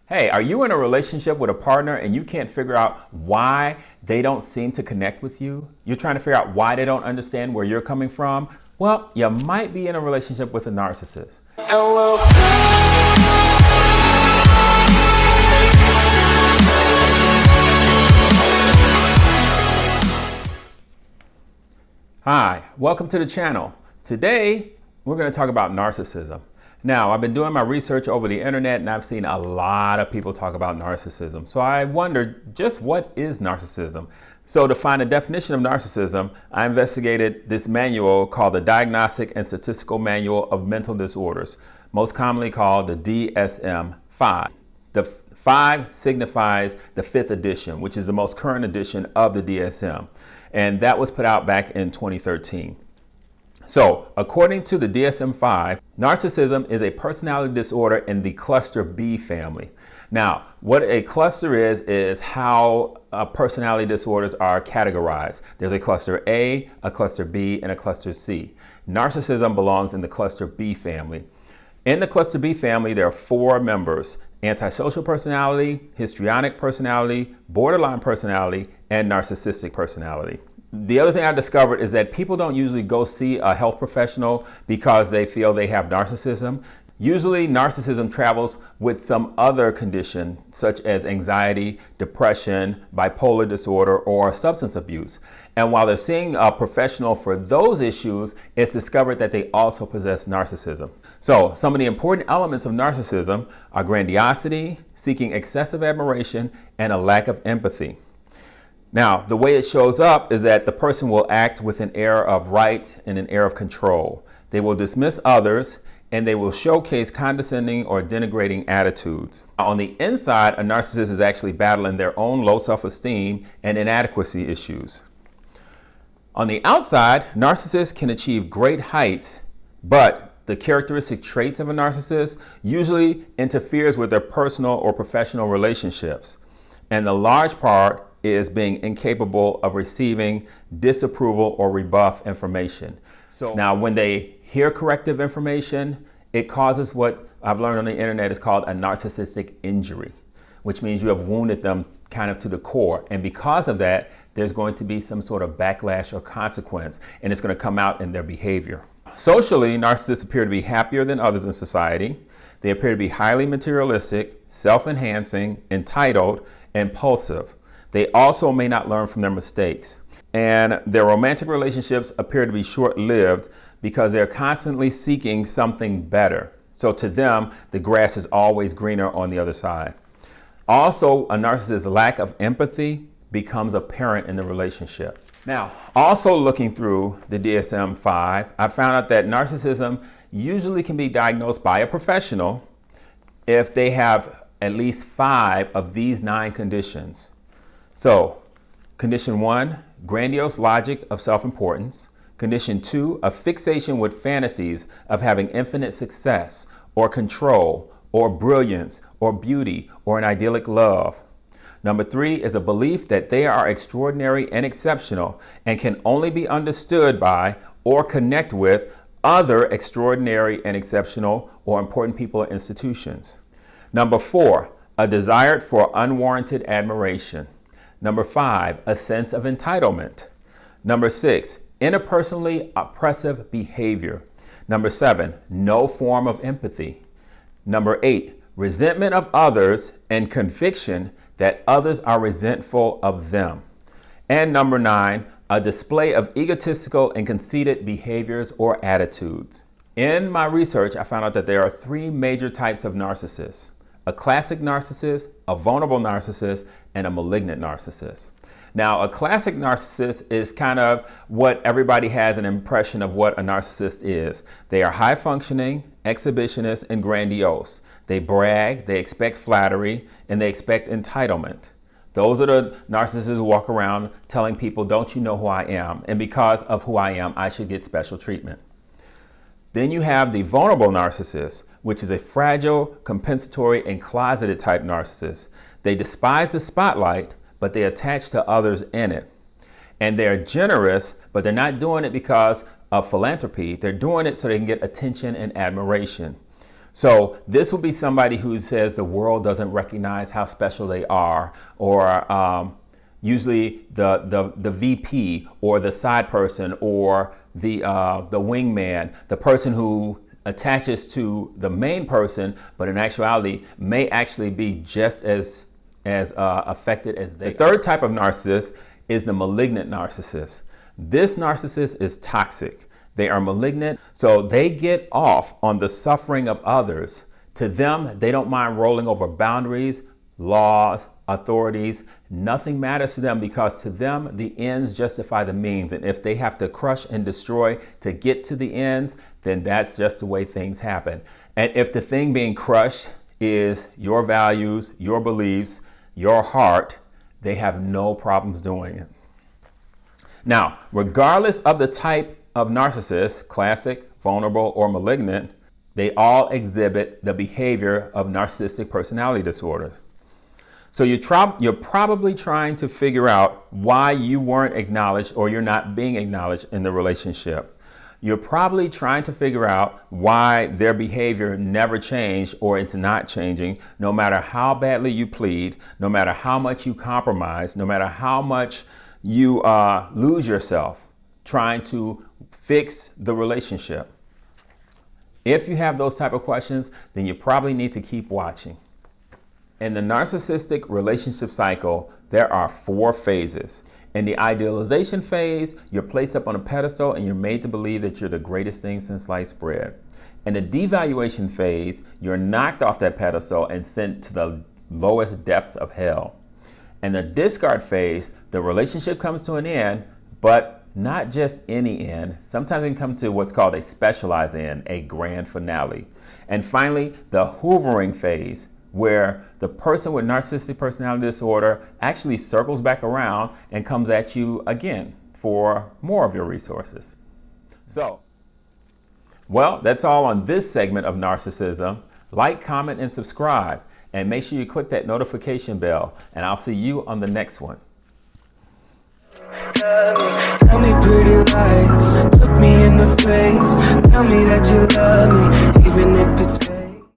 Hey, are you in a relationship with a partner and you can't figure out why they don't seem to connect with you? You're trying to figure out why they don't understand where you're coming from? Well, you might be in a relationship with a narcissist. Hi, welcome to the channel. Today, we're going to talk about narcissism. Now, I've been doing my research over the internet and I've seen a lot of people talk about narcissism. So I wondered, just what is narcissism? So to find a definition of narcissism, I investigated this manual called the Diagnostic and Statistical Manual of Mental Disorders, most commonly called the DSM-5. The 5 signifies the 5th edition, which is the most current edition of the DSM. And that was put out back in 2013. So, according to the DSM-5, narcissism is a personality disorder in the cluster B family. Now, what a cluster is how personality disorders are categorized. There's a cluster A, a cluster B, and a cluster C. Narcissism belongs in the cluster B family. In the cluster B family, there are 4 members: antisocial personality, histrionic personality, borderline personality, and narcissistic personality. The other thing I discovered is that people don't usually go see a health professional because they feel they have narcissism. Usually narcissism travels with some other condition, such as anxiety, depression, bipolar disorder, or substance abuse. And while they're seeing a professional for those issues, it's discovered that they also possess narcissism. So some of the important elements of narcissism are grandiosity, seeking excessive admiration, and a lack of empathy. Now, the way it shows up is that the person will act with an air of right and an air of control. They will dismiss others, and they will showcase condescending or denigrating attitudes. On the inside, a narcissist is actually battling their own low self-esteem and inadequacy issues. On the outside, narcissists can achieve great heights, but the characteristic traits of a narcissist usually interferes with their personal or professional relationships. And the large part is being incapable of receiving disapproval or rebuff information. So now when they hear corrective information, it causes what I've learned on the internet is called a narcissistic injury, which means you have wounded them kind of to the core. And because of that, there's going to be some sort of backlash or consequence, and it's going to come out in their behavior. Socially, narcissists appear to be happier than others in society. They appear to be highly materialistic, self-enhancing, entitled, impulsive. They also may not learn from their mistakes. And their romantic relationships appear to be short-lived because they're constantly seeking something better. So to them, the grass is always greener on the other side. Also, a narcissist's lack of empathy becomes apparent in the relationship. Now, also looking through the DSM-5, I found out that narcissism usually can be diagnosed by a professional if they have at least 5 of these 9 conditions. So, condition 1, grandiose logic of self-importance. Condition 2, a fixation with fantasies of having infinite success or control or brilliance or beauty or an idyllic love. Number 3 is a belief that they are extraordinary and exceptional and can only be understood by or connect with other extraordinary and exceptional or important people or institutions. Number 4, a desire for unwarranted admiration. Number 5, a sense of entitlement. Number 6, interpersonally oppressive behavior. Number 7, no form of empathy. Number 8, resentment of others and conviction that others are resentful of them. And number 9, a display of egotistical and conceited behaviors or attitudes. In my research, I found out that there are 3 major types of narcissists: a classic narcissist, a vulnerable narcissist, and a malignant narcissist. Now, a classic narcissist is kind of what everybody has an impression of what a narcissist is. They are high functioning, exhibitionist, and grandiose. They brag, they expect flattery, and they expect entitlement. Those are the narcissists who walk around telling people, don't you know who I am? And because of who I am, I should get special treatment. Then you have the vulnerable narcissist, which is a fragile, compensatory, and closeted type narcissist. They despise the spotlight, but they attach to others in it. And they're generous, but they're not doing it because of philanthropy. They're doing it so they can get attention and admiration. So this will be somebody who says the world doesn't recognize how special they are, or usually the VP or the side person or the wingman, the person who attaches to the main person, but in actuality may actually be just as affected as they. The third type of narcissist is the malignant narcissist. This narcissist is toxic. They are malignant, so they get off on the suffering of others. To them, they don't mind rolling over boundaries, laws, authorities. Nothing matters to them, because to them, the ends justify the means. And if they have to crush and destroy to get to the ends, then that's just the way things happen. And if the thing being crushed is your values, your beliefs, your heart, they have no problems doing it. Now, regardless of the type of narcissist, classic, vulnerable, or malignant, they all exhibit the behavior of narcissistic personality disorder. So you're probably trying to figure out why you weren't acknowledged or you're not being acknowledged in the relationship. You're probably trying to figure out why their behavior never changed or it's not changing, no matter how badly you plead, no matter how much you compromise, no matter how much you lose yourself trying to fix the relationship. If you have those type of questions, then you probably need to keep watching. In the narcissistic relationship cycle, there are 4 phases. In the idealization phase, you're placed up on a pedestal and you're made to believe that you're the greatest thing since sliced bread. In the devaluation phase, you're knocked off that pedestal and sent to the lowest depths of hell. In the discard phase, the relationship comes to an end, but not just any end. Sometimes it can come to what's called a specialized end, a grand finale. And finally, the hoovering phase, where the person with narcissistic personality disorder actually circles back around and comes at you again for more of your resources. So, well, that's all on this segment of narcissism. Like, comment, and subscribe. And make sure you click that notification bell. And I'll see you on the next one. Tell me pretty lies, look me in the face, tell me that you love me, even if it's